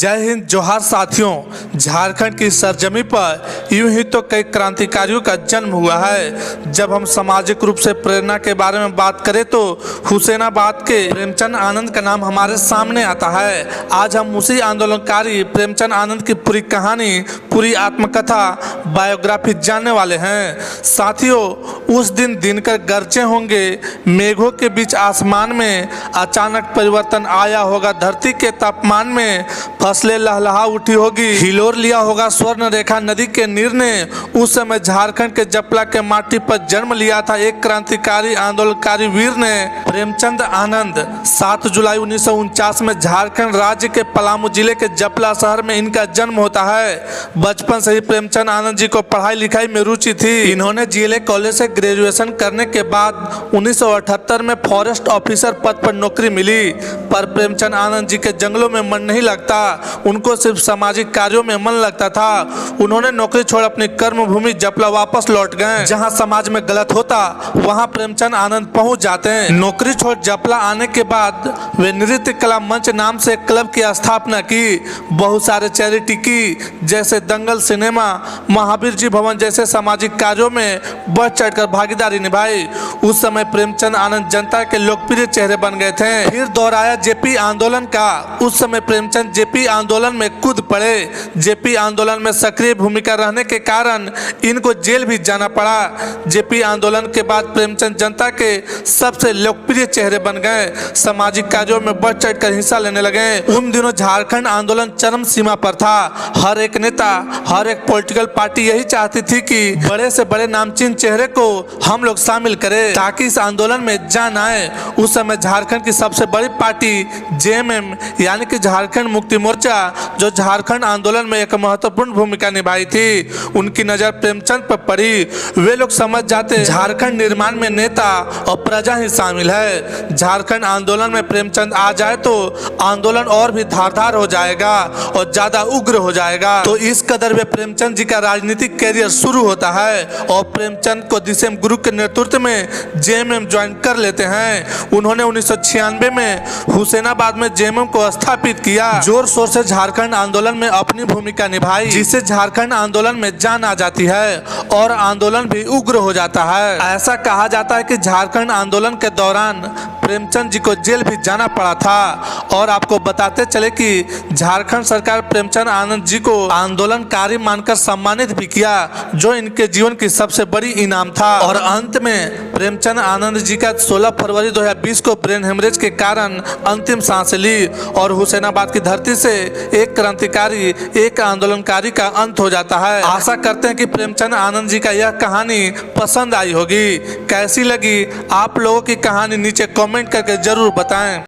जय हिंद, जोहार साथियों। झारखंड की सरजमी पर यूं ही तो कई क्रांतिकारियों का जन्म हुआ है। जब हम सामाजिक रूप से प्रेरणा के बारे में बात करें तो हुसैनाबाद के प्रेमचंद आनंद का नाम हमारे सामने आता है। आज हम उसी आंदोलनकारी प्रेमचंद आनंद की पूरी कहानी, पूरी आत्मकथा, बायोग्राफी जानने वाले हैं। साथियों, उस दिन दिनकर गरजे होंगे, मेघों के बीच आसमान में अचानक परिवर्तन आया होगा, धरती के तापमान में फसलें लहलहा उठी होगी, हिलोर लिया होगा स्वर्ण रेखा नदी के नीर ने। उस समय झारखंड के जपला के माटी पर जन्म लिया था एक क्रांतिकारी आंदोलनकारी वीर ने, प्रेमचंद आनंद। 7 जुलाई 1949 में झारखंड राज्य के पलामू जिले के जपला शहर में इनका जन्म होता है। बचपन से ही प्रेमचंद आनंद जी को पढ़ाई लिखाई में रुचि थी। इन्होंने जीएलए कॉलेज से ग्रेजुएशन करने के बाद 1978 में फॉरेस्ट ऑफिसर पद पर नौकरी मिली, पर प्रेमचंद आनंद जी के जंगलों में मन नहीं लगता, उनको सिर्फ सामाजिक कार्यों में मन लगता था। उन्होंने नौकरी छोड़ अपनी कर्मभूमि जपला वापस लौट गए। जहां समाज में गलत होता वहां प्रेमचंद आनंद पहुंच जाते हैं। नौकरी छोड़ जपला आने के बाद वे नृत्य कला मंच नाम से क्लब की स्थापना की, बहुत सारे चैरिटी की, जैसे दंगल सिनेमा, महावीर जी भवन जैसे सामाजिक कार्यों में बढ़ चढ़कर भागीदारी निभाई। उस समय प्रेमचंद आनंद जनता के लोकप्रिय चेहरे बन गए थे। फिर दौर आया जेपी आंदोलन का। उस समय प्रेमचंद जेपी आंदोलन में कूद पड़े। जेपी आंदोलन में सक्रिय भूमिका रहने के कारण इनको जेल भी जाना पड़ा। जेपी आंदोलन के बाद प्रेमचंद जनता के सबसे लोकप्रिय चेहरे बन गए, सामाजिक कार्यों में बढ़ चढ़कर हिस्सा लेने लगे। उन दिनों झारखंड आंदोलन चरम सीमा पर था। हर एक नेता, हर एक पॉलिटिकल पार्टी यही चाहती थी कि बड़े से बड़े नामचीन चेहरे को हम लोग शामिल करें ताकि इस आंदोलन में जान आए। उस समय झारखंड की सबसे बड़ी पार्टी जेएमएम यानी कि झारखंड मुक्ति मोर्चा, जो झारखंड आंदोलन में एक महत्वपूर्ण भूमिका निभाई थी, उनकी नजर प्रेमचंद पर पड़ी। वे लोग समझ जाते झारखंड निर्माण में नेता और प्रजा ही शामिल है। झारखंड आंदोलन में प्रेमचंद आ जाए तो आंदोलन और भी धारदार हो जाएगा और ज्यादा उग्र हो जाएगा। तो इस कदर वे प्रेमचंद जी का राजनीतिक कैरियर शुरू होता है और प्रेमचंद को दिसेम गुरु के नेतृत्व में जेएमएम ज्वाइन कर लेते हैं। उन्होंने 1996 में हुसैनाबाद में जेएमएम को स्थापित किया। जोर शोर से झारखंड आंदोलन में अपनी भूमिका निभाई, जिससे झारखंड आंदोलन में जान आ जाती है और आंदोलन भी उग्र हो जाता है। ऐसा कहा जाता है कि झारखंड आंदोलन के दौरान प्रेमचंद जी को जेल भी जाना पड़ा था। और आपको बताते चले कि झारखंड सरकार प्रेमचंद आनंद जी को आंदोलनकारी मानकर सम्मानित भी किया, जो इनके जीवन की सबसे बड़ी इनाम था। और अंत में प्रेमचंद आनंद जी का 16 फरवरी 2020 को ब्रेन हेमरेज के कारण अंतिम सांस ली और हुसैनाबाद की धरती से एक क्रांतिकारी, एक आंदोलनकारी का अंत हो जाता है। आशा करते हैं कि प्रेमचंद आनंद जी का यह कहानी पसंद आई होगी। कैसी लगी आप लोगों की कहानी नीचे कमेंट करके जरूर बताएं।